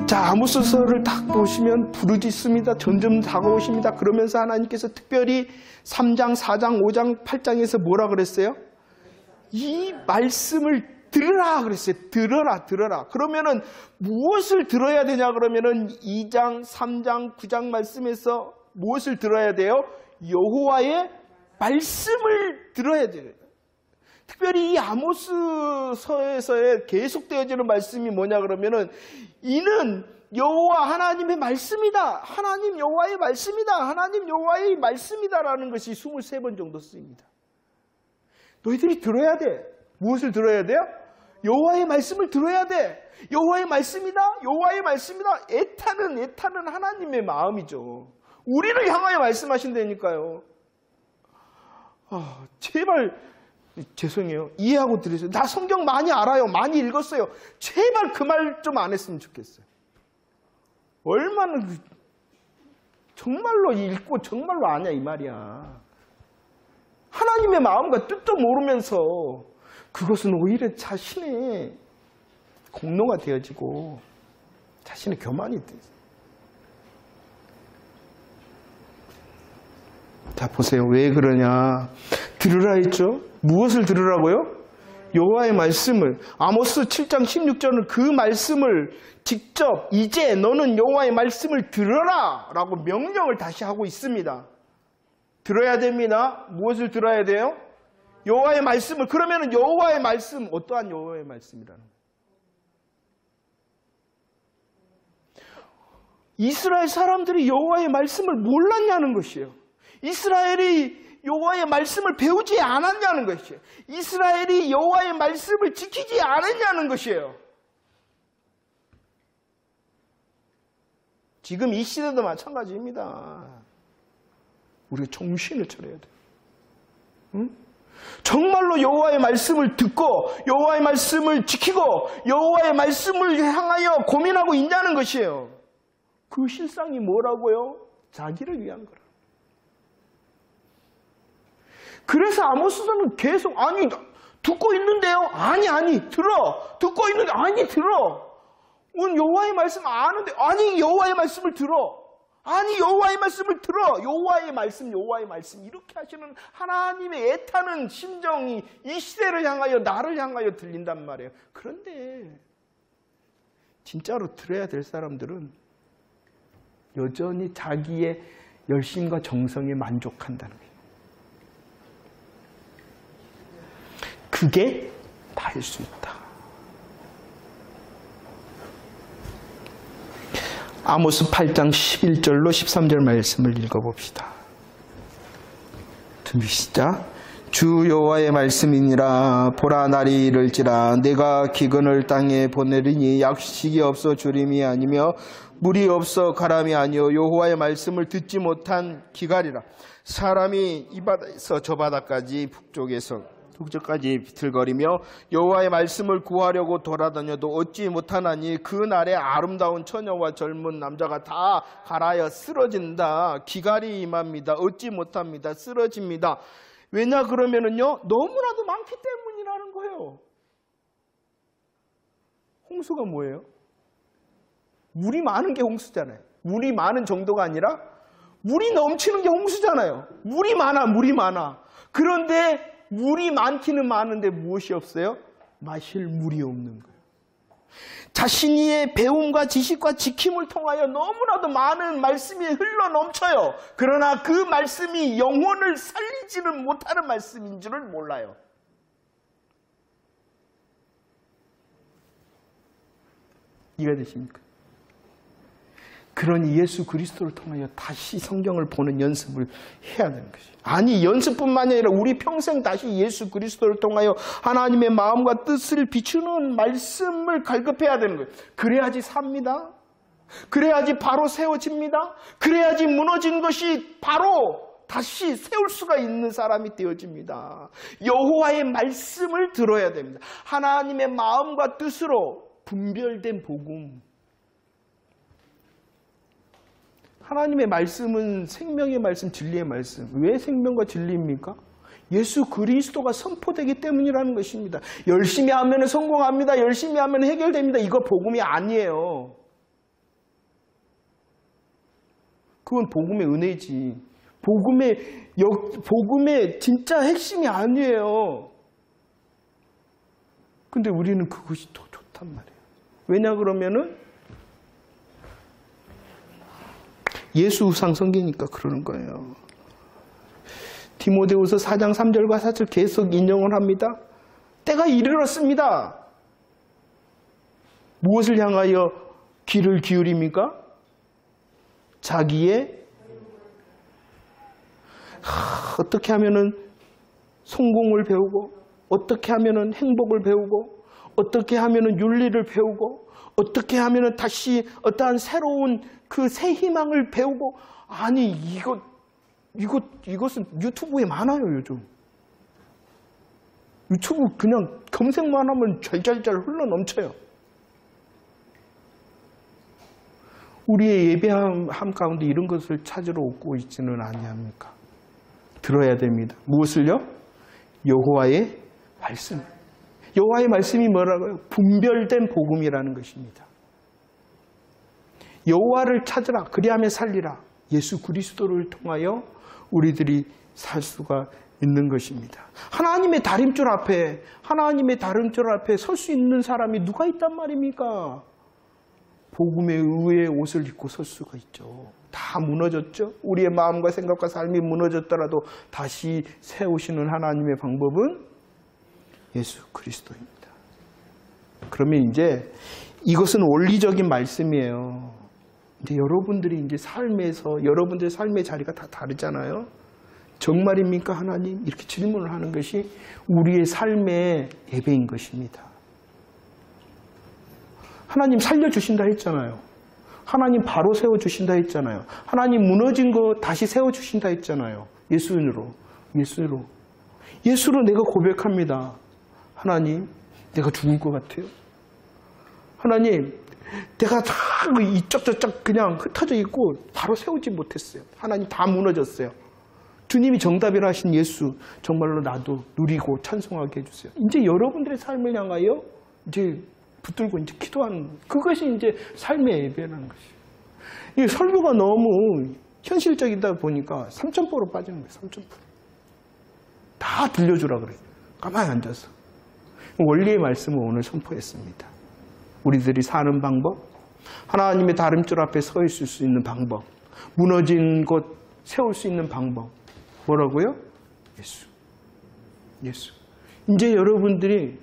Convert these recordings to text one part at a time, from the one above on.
자, 아모스서를 딱 보시면 부르짖습니다. 점점 다가오십니다. 그러면서 하나님께서 특별히 3장, 4장, 5장, 8장에서 뭐라 그랬어요? 이 말씀을 들으라 그랬어요. 들어라, 들어라. 그러면은 무엇을 들어야 되냐 그러면은 2장, 3장, 9장 말씀에서 무엇을 들어야 돼요? 여호와의 말씀을 들어야 돼요. 특별히 이 아모스서에서의 계속되어지는 말씀이 뭐냐 그러면은 이는 여호와 하나님의 말씀이다. 하나님 여호와의 말씀이다. 하나님 여호와의 말씀이다라는 것이 23번 정도 쓰입니다. 너희들이 들어야 돼. 무엇을 들어야 돼요? 여호와의 말씀을 들어야 돼. 여호와의 말씀이다. 여호와의 말씀이다. 애타는 하나님의 마음이죠. 우리를 향하여 말씀하신다니까요. 제발 죄송해요. 이해하고 들으세요. 나 성경 많이 알아요. 많이 읽었어요. 제발 그 말 좀 안 했으면 좋겠어요. 얼마나 정말로 읽고 정말로 아냐 이 말이야. 하나님의 마음과 뜻도 모르면서 그것은 오히려 자신의 공로가 되어지고 자신의 교만이 되어요. 자, 보세요. 왜 그러냐. 들으라 했죠. 무엇을 들으라고요? 여호와의 말씀을. 아모스 7장 16절은 그 말씀을 직접 이제 너는 여호와의 말씀을 들어라 라고 명령을 다시 하고 있습니다. 들어야 됩니다. 무엇을 들어야 돼요? 여호와의 말씀을. 그러면 여호와의 말씀, 어떠한 여호와의 말씀이라는 거예요? 이스라엘 사람들이 여호와의 말씀을 몰랐냐는 것이에요. 이스라엘이 여호와의 말씀을 배우지 않았냐는 것이에요. 이스라엘이 여호와의 말씀을 지키지 않았냐는 것이에요. 지금 이 시대도 마찬가지입니다. 우리가 정신을 차려야 돼요. 응? 정말로 여호와의 말씀을 듣고 여호와의 말씀을 지키고 여호와의 말씀을 향하여 고민하고 있냐는 것이에요. 그 실상이 뭐라고요? 자기를 위한 거라. 그래서 아모스서는 계속 아니 듣고 있는데요. 아니 들어. 듣고 있는데 아니 들어. 오늘 여호와의 말씀 아는데 아니 여호와의 말씀을 들어. 아니 여호와의 말씀을 들어. 여호와의 말씀 이렇게 하시는 하나님의 애타는 심정이 이 시대를 향하여 나를 향하여 들린단 말이에요. 그런데 진짜로 들어야 될 사람들은 여전히 자기의 열심과 정성에 만족한다는 거예요. 그게 다일 수 있다. 아모스 8장 11절로 13절 말씀을 읽어봅시다. 시작. 주 여호와의 말씀이니라. 보라 날이 이를지라. 내가 기근을 땅에 보내리니 약식이 없어 주림이 아니며 물이 없어 가람이 아니요 여호와의 말씀을 듣지 못한 기갈이라. 사람이 이 바다에서 저 바다까지 북쪽까지 비틀거리며 여호와의 말씀을 구하려고 돌아다녀도 얻지 못하나니 그 날에 아름다운 처녀와 젊은 남자가 다 갈아여 쓰러진다. 기갈이 임합니다. 얻지 못합니다. 쓰러집니다. 왜냐 그러면은요 너무나도 많기 때문이라는 거예요. 홍수가 뭐예요? 물이 많은 게 홍수잖아요. 물이 많은 정도가 아니라 물이 넘치는 게 홍수잖아요. 물이 많아. 그런데 물이 많기는 많은데 무엇이 없어요? 마실 물이 없는 거예요. 자신의 배움과 지식과 지킴을 통하여 너무나도 많은 말씀이 흘러 넘쳐요. 그러나 그 말씀이 영혼을 살리지는 못하는 말씀인 줄을 몰라요. 이해가 되십니까? 그러니 예수 그리스도를 통하여 다시 성경을 보는 연습을 해야 되는 것이죠. 아니 연습뿐만이 아니라 우리 평생 다시 예수 그리스도를 통하여 하나님의 마음과 뜻을 비추는 말씀을 갈급해야 되는 거예요. 그래야지 삽니다. 그래야지 바로 세워집니다. 그래야지 무너진 것이 바로 다시 세울 수가 있는 사람이 되어집니다. 여호와의 말씀을 들어야 됩니다. 하나님의 마음과 뜻으로 분별된 복음. 하나님의 말씀은 생명의 말씀, 진리의 말씀. 왜 생명과 진리입니까? 예수 그리스도가 선포되기 때문이라는 것입니다. 열심히 하면 성공합니다. 열심히 하면 해결됩니다. 이거 복음이 아니에요. 그건 복음의 은혜지. 복음의 진짜 핵심이 아니에요. 근데 우리는 그것이 더 좋단 말이에요. 왜냐 그러면은 예수 우상 성기니까 그러는 거예요. 디모데후서 4장 3절과 4절 계속 인용을 합니다. 때가 이르렀습니다. 무엇을 향하여 귀를 기울입니까? 자기의 어떻게 하면은 성공을 배우고, 어떻게 하면은 행복을 배우고, 어떻게 하면은 윤리를 배우고, 어떻게 하면은 다시 어떠한 새로운 그 새 희망을 배우고. 아니 이것은 유튜브에 많아요. 요즘 유튜브 그냥 검색만 하면 잘잘잘 흘러넘쳐요. 우리의 예배함 가운데 이런 것을 찾으러 오고 있지는 아니합니까? 들어야 됩니다. 무엇을요? 여호와의 말씀. 여호와의 말씀이 뭐라고요? 분별된 복음이라는 것입니다. 여호와를 찾으라, 그리하면 살리라. 예수 그리스도를 통하여 우리들이 살 수가 있는 것입니다. 하나님의 다림줄 앞에 설 수 있는 사람이 누가 있단 말입니까? 복음의 의의 옷을 입고 설 수가 있죠. 다 무너졌죠. 우리의 마음과 생각과 삶이 무너졌더라도 다시 세우시는 하나님의 방법은 예수 그리스도입니다. 그러면 이제 이것은 원리적인 말씀이에요. 근데 여러분들이 이제 삶에서 여러분들의 삶의 자리가 다 다르잖아요. 정말입니까 하나님? 이렇게 질문을 하는 것이 우리의 삶의 예배인 것입니다. 하나님 살려주신다 했잖아요. 하나님 바로 세워주신다 했잖아요. 하나님 무너진 거 다시 세워주신다 했잖아요. 예수로 내가 고백합니다. 하나님, 내가 죽을 것 같아요. 하나님, 내가 다 이쪽 저쪽 그냥 흩어져 있고 바로 세우지 못했어요. 하나님 다 무너졌어요. 주님이 정답이라 하신 예수, 정말로 나도 누리고 찬송하게 해주세요. 이제 여러분들의 삶을 향하여 이제 붙들고 이제 기도하는, 그것이 이제 삶의 예배라는 것이에요. 이 설교가 너무 현실적이다 보니까 3,000%로 빠지는 거예요. 3,000%. 다 들려주라 그래요. 가만히 앉아서. 원리의 말씀을 오늘 선포했습니다. 우리들이 사는 방법, 하나님의 다림줄 앞에 서 있을 수 있는 방법, 무너진 곳 세울 수 있는 방법. 뭐라고요? 예수. 이제 여러분들이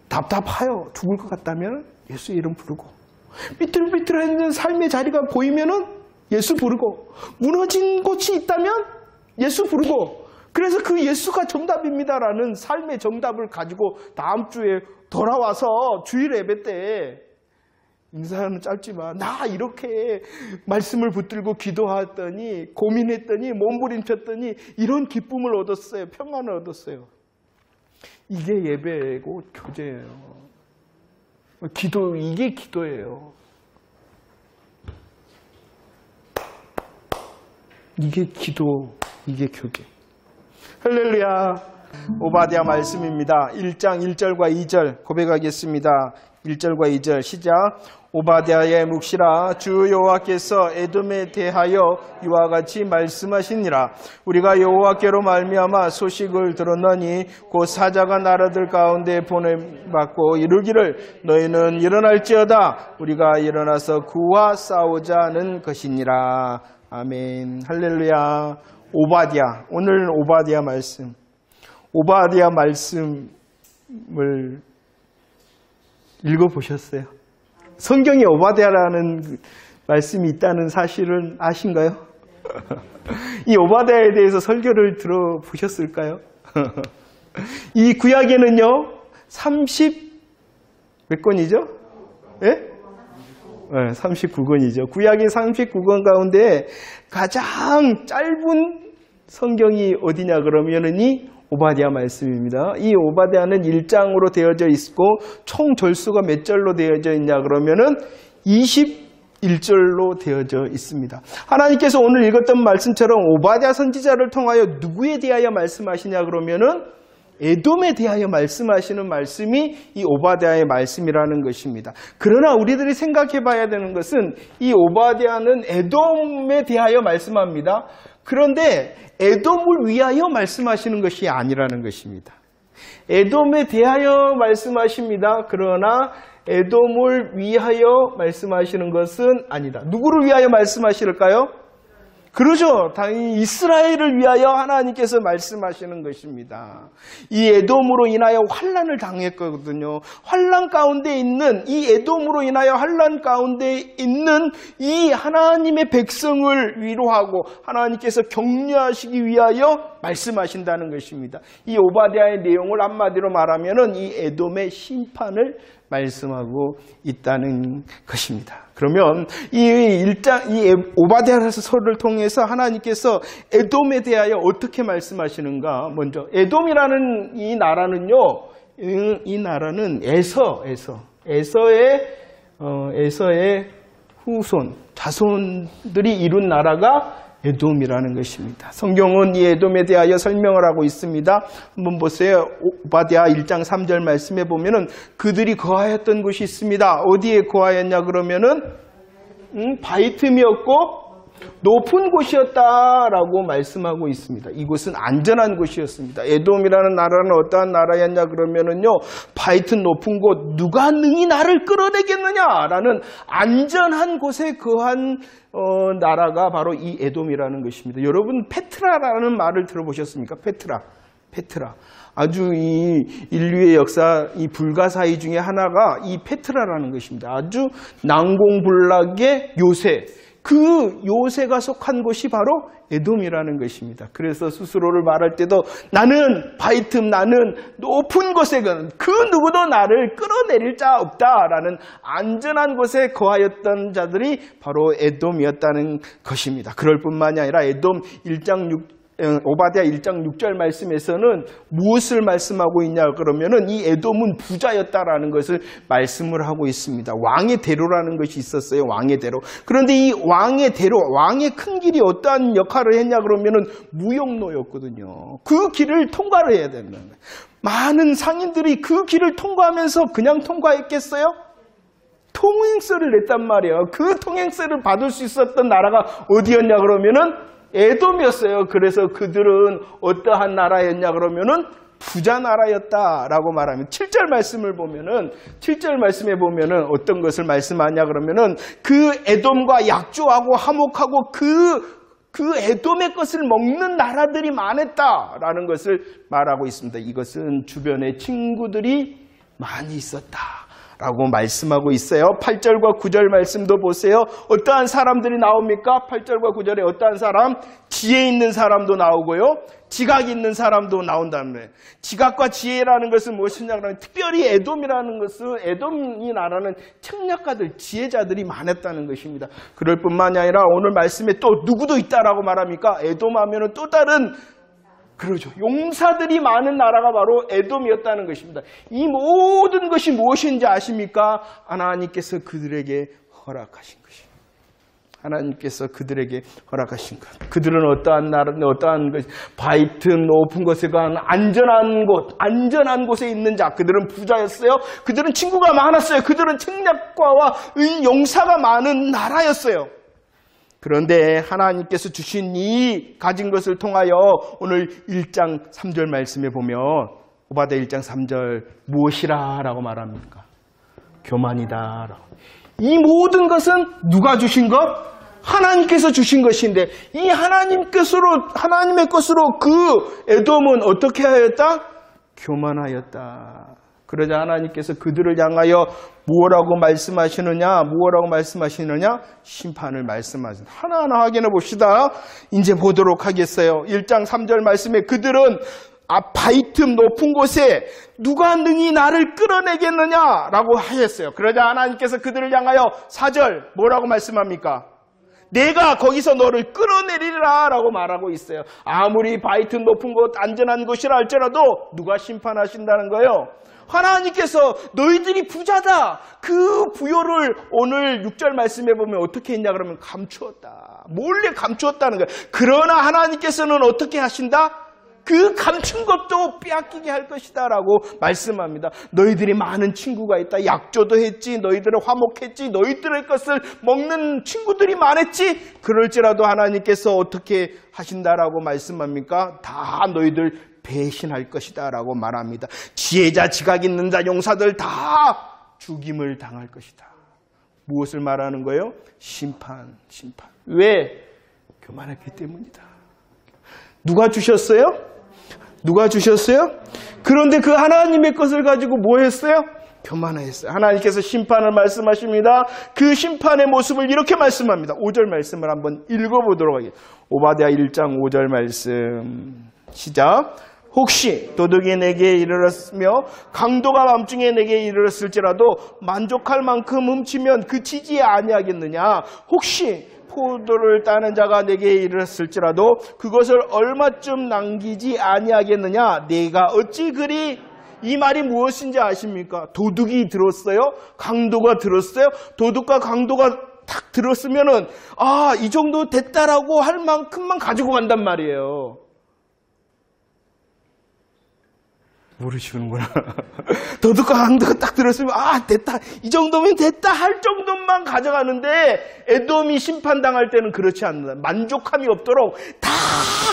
답답하여 죽을 것 같다면 예수 이름 부르고, 삐뚤삐뚤한 삶의 자리가 보이면은 예수 부르고, 무너진 곳이 있다면 예수 부르고, 그래서 그 예수가 정답입니다라는 삶의 정답을 가지고 다음 주에 돌아와서 주일 예배 때, 인사는 짧지만 나 이렇게 말씀을 붙들고 기도했더니, 고민했더니, 몸부림쳤더니 이런 기쁨을 얻었어요. 평안을 얻었어요. 이게 예배고 교제예요. 이게 기도예요. 이게 기도, 이게 교제. 할렐루야. 오바댜 말씀입니다. 1장 1절과 2절 고백하겠습니다. 1절과 2절 시작. 오바댜의 묵시라. 주 여호와께서 에돔에 대하여 이와 같이 말씀하시니라. 우리가 여호와께로 말미암아 소식을 들었나니 곧 사자가 나라들 가운데 보냄받고 이르기를 너희는 일어날지어다. 우리가 일어나서 그와 싸우자는 것이니라. 아멘. 할렐루야. 오바댜. 오늘 오바댜 말씀. 오바댜 말씀을 읽어보셨어요? 성경에 오바댜라는 말씀이 있다는 사실은 아신가요? 이 오바댜에 대해서 설교를 들어보셨을까요? 이 구약에는요, 몇 권이죠? 예? 네, 39권이죠. 구약의 39권 가운데 가장 짧은 성경이 어디냐 그러면은 이 오바댜 말씀입니다. 이 오바댜는 1장으로 되어져 있고 총 절수가 몇 절로 되어져 있냐 그러면은 21절로 되어져 있습니다. 하나님께서 오늘 읽었던 말씀처럼 오바댜 선지자를 통하여 누구에 대하여 말씀하시냐 그러면은 에돔에 대하여 말씀하시는 말씀이 이 오바댜의 말씀이라는 것입니다. 그러나 우리들이 생각해 봐야 되는 것은 이 오바댜는 에돔에 대하여 말씀합니다. 그런데 에돔을 위하여 말씀하시는 것이 아니라는 것입니다. 에돔에 대하여 말씀하십니다. 그러나 에돔을 위하여 말씀하시는 것은 아니다. 누구를 위하여 말씀하실까요? 그러죠. 당연히 이스라엘을 위하여 하나님께서 말씀하시는 것입니다. 이 에돔으로 인하여 환난을 당했거든요. 환난 가운데 있는 이 에돔으로 인하여 환난 가운데 있는 이 하나님의 백성을 위로하고 하나님께서 격려하시기 위하여 말씀하신다는 것입니다. 이 오바댜의 내용을 한마디로 말하면은 이 에돔의 심판을 말씀하고 있다는 것입니다. 그러면 이 오바댜서를 통해서 하나님께서 에돔에 대하여 어떻게 말씀하시는가? 먼저 에돔이라는 이 나라는요, 이 나라는 에서의 후손, 자손들이 이룬 나라가 에돔이라는 것입니다. 성경은 이 에돔에 대하여 설명을 하고 있습니다. 한번 보세요. 오바댜 1장 3절 말씀에 보면은 그들이 거하였던 곳이 있습니다. 어디에 거하였냐 그러면은 바위 틈이었고 높은 곳이었다라고 말씀하고 있습니다. 이곳은 안전한 곳이었습니다. 에돔이라는 나라는 어떠한 나라였냐 그러면은요, 바위 틈 높은 곳, 누가 능히 나를 끌어내겠느냐라는 안전한 곳에 거한 나라가 바로 이 에돔이라는 것입니다. 여러분 페트라라는 말을 들어보셨습니까? 페트라. 아주 이 인류의 역사, 이 불가사의 중에 하나가 이 페트라라는 것입니다. 아주 난공불락의 요새. 그 요새가 속한 곳이 바로 에돔이라는 것입니다. 그래서 스스로를 말할 때도 나는 바위 틈, 나는 높은 곳에 그 누구도 나를 끌어내릴 자 없다라는 안전한 곳에 거하였던 자들이 바로 에돔이었다는 것입니다. 그럴 뿐만이 아니라 에돔 오바댜 1장 6절 말씀에서는 무엇을 말씀하고 있냐 그러면은 이 에돔은 부자였다라는 것을 말씀을 하고 있습니다. 왕의 대로라는 것이 있었어요. 왕의 대로. 그런데 이 왕의 대로, 왕의 큰 길이 어떠한 역할을 했냐 그러면은 무역로였거든요. 그 길을 통과를 해야 된다. 많은 상인들이 그 길을 통과하면서 그냥 통과했겠어요? 통행세를 냈단 말이에요. 그 통행세를 받을 수 있었던 나라가 어디였냐 그러면은 에돔이었어요. 그래서 그들은 어떠한 나라였냐 그러면은 부자 나라였다라고 말하면 7절 말씀을 보면은 7절 말씀에 보면은 어떤 것을 말씀하냐 그러면은 그 에돔과 약조하고 화목하고 그 에돔의 것을 먹는 나라들이 많았다라는 것을 말하고 있습니다. 이것은 주변에 친구들이 많이 있었다 라고 말씀하고 있어요. 8절과 9절 말씀도 보세요. 어떠한 사람들이 나옵니까? 8절과 9절에 어떠한 사람? 지혜 있는 사람도 나오고요. 지각 있는 사람도 나온다는 거예요. 지각과 지혜라는 것은 무엇이냐 그러면 특별히 에돔이라는 것은 에돔이 나라는 책략가들, 지혜자들이 많았다는 것입니다. 그럴 뿐만이 아니라 오늘 말씀에 또 누구도 있다라고 말합니까? 에돔 하면은 또 다른 그러죠. 용사들이 많은 나라가 바로 에돔이었다는 것입니다. 이 모든 것이 무엇인지 아십니까? 하나님께서 그들에게 허락하신 것입니다. 하나님께서 그들에게 허락하신 것. 그들은 어떠한 나라인데 어떠한 것, 바위 틈 높은 곳에 간 안전한 곳에 있는 자. 그들은 부자였어요. 그들은 친구가 많았어요. 그들은 책략가와 용사가 많은 나라였어요. 그런데 하나님께서 주신 이 가진 것을 통하여 오늘 1장 3절 말씀에 보면 오바댜 1장 3절 무엇이라 라고 말합니까? 교만이다 라고. 이 모든 것은 누가 주신 것? 하나님께서 주신 것인데 이 하나님의 것으로 그 에돔은 어떻게 하였다? 교만하였다. 그러자 하나님께서 그들을 향하여 무엇라고 말씀하시느냐? 심판을 말씀하시는. 하나하나 확인해 봅시다. 이제 보도록 하겠어요. 1장 3절 말씀에 그들은 바위 틈 높은 곳에 누가 능히 나를 끌어내겠느냐라고 하였어요. 그러자 하나님께서 그들을 향하여 4절 뭐라고 말씀합니까? 내가 거기서 너를 끌어내리라 라고 말하고 있어요. 아무리 바위 틈 높은 곳 안전한 곳이라 할지라도 누가 심판하신다는 거예요? 하나님께서 너희들이 부자다. 그 부요를 오늘 6절 말씀에 보면 어떻게 했냐 그러면 감추었다. 몰래 감추었다는 거예요. 그러나 하나님께서는 어떻게 하신다? 그 감춘 것도 빼앗기게 할 것이다 라고 말씀합니다. 너희들이 많은 친구가 있다. 약조도 했지. 너희들은 화목했지. 너희들의 것을 먹는 친구들이 많았지. 그럴지라도 하나님께서 어떻게 하신다라고 말씀합니까? 다 너희들 배신할 것이다 라고 말합니다. 지혜자, 지각 있는 자, 용사들 다 죽임을 당할 것이다. 무엇을 말하는 거예요? 심판. 왜? 교만했기 때문이다. 누가 주셨어요? 그런데 그 하나님의 것을 가지고 뭐 했어요? 교만했어요. 하나님께서 심판을 말씀하십니다. 그 심판의 모습을 이렇게 말씀합니다. 5절 말씀을 한번 읽어보도록 하겠습니다. 오바댜 1장 5절 말씀 시작. 혹시 도둑이 내게 이르렀으며 강도가 밤중에 내게 이르렀을지라도 만족할 만큼 훔치면 그치지 아니하겠느냐. 혹시 포도를 따는 자가 내게 이르렀을지라도 그것을 얼마쯤 남기지 아니하겠느냐. 내가 어찌 그리. 이 말이 무엇인지 아십니까? 도둑이 들었어요? 강도가 들었어요? 도둑과 강도가 딱 들었으면은 이 정도 됐다라고 할 만큼만 가지고 간단 말이에요. 모르시는구나. 도둑과 강도가 딱 들었으면 됐다. 이 정도면 됐다 할 정도만 가져가는데 에돔이 심판당할 때는 그렇지 않는다. 만족함이 없도록 다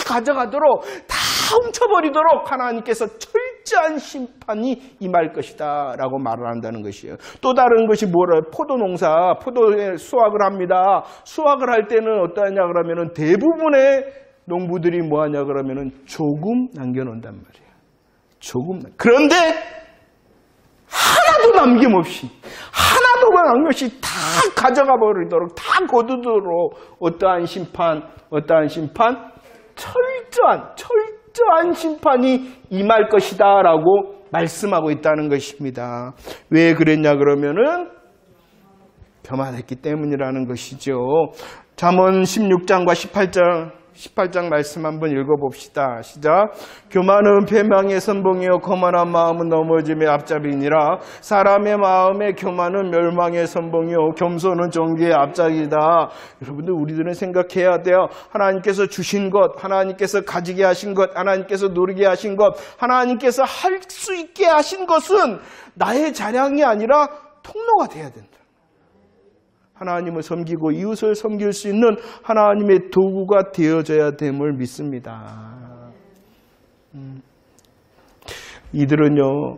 가져가도록 다 훔쳐버리도록 하나님께서 철저한 심판이 임할 것이다 라고 말을 한다는 것이에요. 또 다른 것이 뭐라? 포도농사, 포도에 수확을 합니다. 수확을 할 때는 어떠하냐 그러면은 대부분의 농부들이 뭐하냐 그러면은 조금 남겨놓는단 말이에요. 그런데 하나도 남김없이 다 가져가 버리도록 다 거두도록 어떠한 심판? 철저한 심판이 임할 것이다 라고 말씀하고 있다는 것입니다. 왜 그랬냐 그러면은 교만했기 때문이라는 것이죠. 잠언 16장과 18장 말씀 한번 읽어봅시다. 시작. 교만은 패망의 선봉이요 거만한 마음은 넘어짐의 앞잡이니라. 사람의 마음에 교만은 멸망의 선봉이요 겸손은 존귀의 앞잡이다. 여러분들 우리들은 생각해야 돼요. 하나님께서 주신 것, 하나님께서 가지게 하신 것, 하나님께서 누리게 하신 것, 하나님께서 할 수 있게 하신 것은 나의 자랑이 아니라 통로가 돼야 된다. 하나님을 섬기고 이웃을 섬길 수 있는 하나님의 도구가 되어져야 됨을 믿습니다. 이들은요,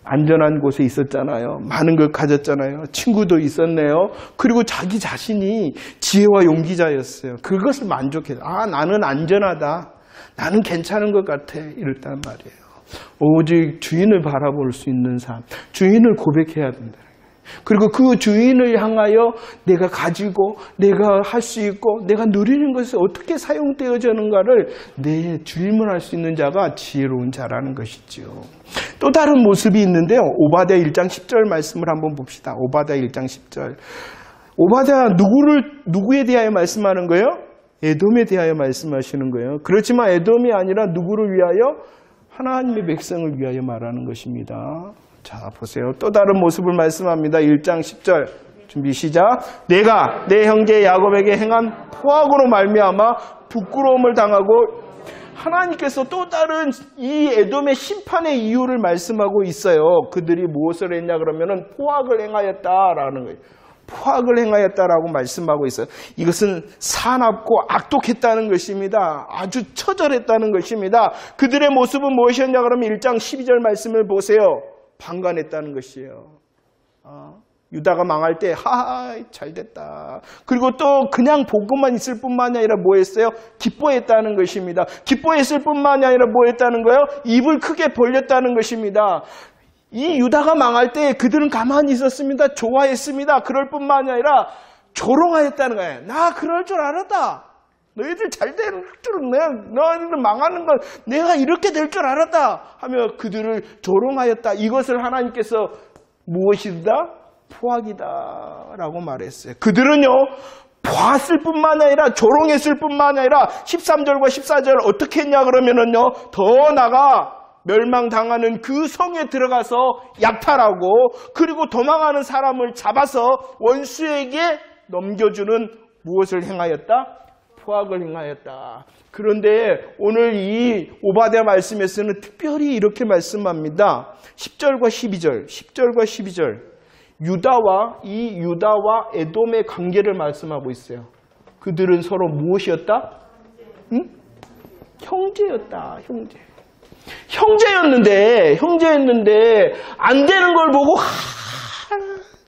안전한 곳에 있었잖아요. 많은 걸 가졌잖아요. 친구도 있었네요. 그리고 자기 자신이 지혜와 용기자였어요. 그것을 만족해서 나는 안전하다. 나는 괜찮은 것 같아. 이랬단 말이에요. 오직 주인을 바라볼 수 있는 삶, 주인을 고백해야 된다. 그리고 그 주인을 향하여 내가 가지고 내가 할 수 있고 내가 누리는 것이 어떻게 사용되어지는가를 내 질문할 수 있는 자가 지혜로운 자라는 것이죠. 또 다른 모습이 있는데요. 오바댜 1장 10절 말씀을 한번 봅시다. 오바댜 1장 10절. 오바댜 누구에 대하여 말씀하는 거예요? 에돔에 대하여 말씀하시는 거예요. 그렇지만 에돔이 아니라 누구를 위하여? 하나님의 백성을 위하여 말하는 것입니다. 자, 보세요. 또 다른 모습을 말씀합니다. 1장 10절. 준비 시작. 내가 내 형제 야곱에게 행한 포악으로 말미암아 부끄러움을 당하고. 하나님께서 또 다른 이 에돔의 심판의 이유를 말씀하고 있어요. 그들이 무엇을 했냐 그러면은 포악을 행하였다라는 거예요. 포악을 행하였다라고 말씀하고 있어요. 이것은 사납고 악독했다는 것입니다. 아주 처절했다는 것입니다. 그들의 모습은 무엇이었냐 그러면 1장 12절 말씀을 보세요. 방관했다는 것이에요. 유다가 망할 때 하하 잘됐다. 그리고 또 그냥 보고만 있을 뿐만이 아니라 뭐 했어요? 기뻐했다는 것입니다. 기뻐했을 뿐만이 아니라 뭐 했다는 거예요? 입을 크게 벌렸다는 것입니다. 이 유다가 망할 때 그들은 가만히 있었습니다. 좋아했습니다. 그럴 뿐만이 아니라 조롱하였다는 거예요. 나 그럴 줄 알았다. 너희들 잘 될 줄은 너희들 망하는 건 내가 이렇게 될 줄 알았다 하며 그들을 조롱하였다. 이것을 하나님께서 무엇이다? 포악이다 라고 말했어요. 그들은요 봤을 뿐만 아니라 조롱했을 뿐만 아니라 13절과 14절 어떻게 했냐 그러면은요 더 나아가 멸망당하는 그 성에 들어가서 약탈하고 그리고 도망하는 사람을 잡아서 원수에게 넘겨주는 무엇을 행하였다? 포악을 행하였다. 그런데 오늘 이 오바댜 말씀에서는 특별히 이렇게 말씀합니다. 10절과 12절, 10절과 12절. 유다와 에돔의 관계를 말씀하고 있어요. 그들은 서로 무엇이었다? 응? 형제였다, 형제. 형제였는데 안 되는 걸 보고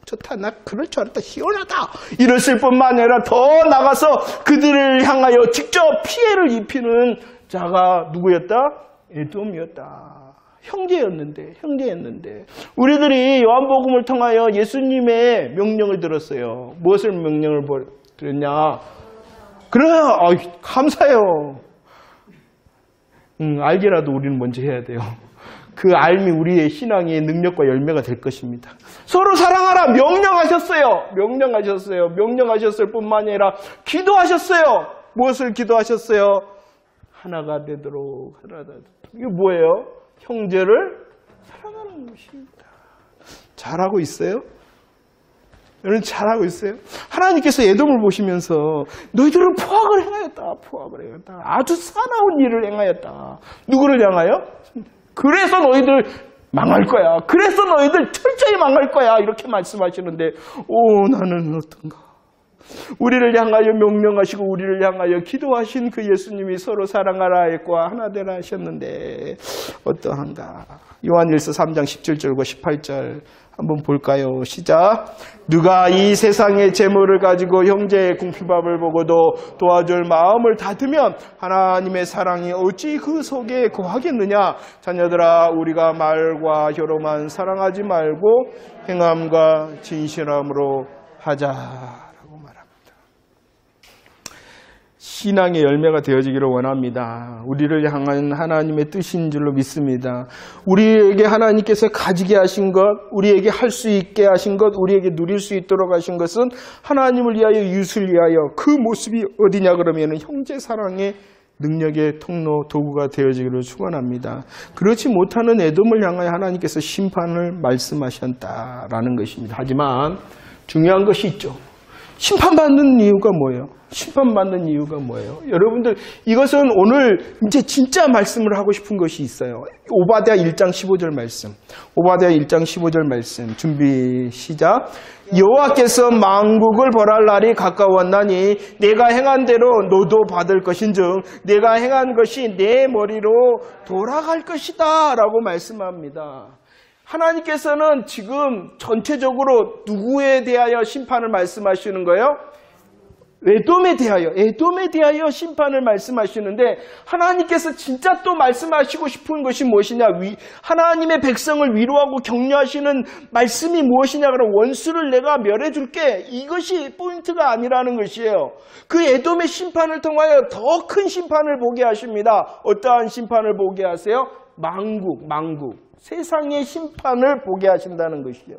좋다, 나 그럴 줄 알았다, 시원하다 이랬을 뿐만 아니라 더 나가서 그들을 향하여 직접 피해를 입히는 자가 누구였다? 에돔이었다. 형제였는데 우리들이 요한복음을 통하여 예수님의 명령을 들었어요. 무엇을 명령을 들었냐? 그래, 감사해요. 알게라도 우리는 먼저 해야 돼요. 그 알미 우리의 신앙의 능력과 열매가 될 것입니다. 서로 사랑하라 명령하셨어요. 명령하셨을 뿐만 아니라 기도하셨어요. 무엇을 기도하셨어요? 하나가 되도록. 이게 뭐예요? 형제를 사랑하는 것입니다. 잘하고 있어요? 여러분 잘하고 있어요? 하나님께서 에돔을 보시면서 너희들은 포악을 행하였다. 아주 사나운 일을 행하였다. 누구를 향하여? 그래서 너희들 망할 거야. 그래서 너희들 철저히 망할 거야. 이렇게 말씀하시는데 나는 어떤가? 우리를 향하여 명령하시고 우리를 향하여 기도하신 그 예수님이 서로 사랑하라 했고 하나 되라 하셨는데 어떠한가? 요한일서 3장 17절과 18절 한번 볼까요? 시작. 누가 이 세상의 재물을 가지고 형제의 궁핍함을 보고도 도와줄 마음을 닫으면 하나님의 사랑이 어찌 그 속에 거하겠느냐? 자녀들아, 우리가 말과 혀로만 사랑하지 말고 행함과 진실함으로 하자라고 말합니다. 신앙의 열매가 되어지기를 원합니다. 우리를 향한 하나님의 뜻인 줄로 믿습니다. 우리에게 하나님께서 가지게 하신 것, 우리에게 할 수 있게 하신 것, 우리에게 누릴 수 있도록 하신 것은 하나님을 위하여, 이웃을 위하여. 그 모습이 어디냐 그러면 형제 사랑의 능력의 통로, 도구가 되어지기를 축원합니다. 그렇지 못하는 에돔을 향하여 하나님께서 심판을 말씀하셨다라는 것입니다. 하지만 중요한 것이 있죠. 심판받는 이유가 뭐예요? 여러분들, 이것은 오늘 이제 진짜 말씀을 하고 싶은 것이 있어요. 오바댜 1장 15절 말씀. 오바댜 1장 15절 말씀. 준비, 시작. 여호와께서 만국을 벌할 날이 가까웠나니 내가 행한 대로 너도 받을 것인즉 내가 행한 것이 내 머리로 돌아갈 것이다 라고 말씀합니다. 하나님께서는 지금 전체적으로 누구에 대하여 심판을 말씀하시는 거예요? 에돔에 대하여 심판을 말씀하시는데 하나님께서 진짜 또 말씀하시고 싶은 것이 무엇이냐? 하나님의 백성을 위로하고 격려하시는 말씀이 무엇이냐? 그럼 원수를 내가 멸해 줄게. 이것이 포인트가 아니라는 것이에요. 그 에돔의 심판을 통하여 더 큰 심판을 보게 하십니다. 어떠한 심판을 보게 하세요? 만국, 세상의 심판을 보게 하신다는 것이죠.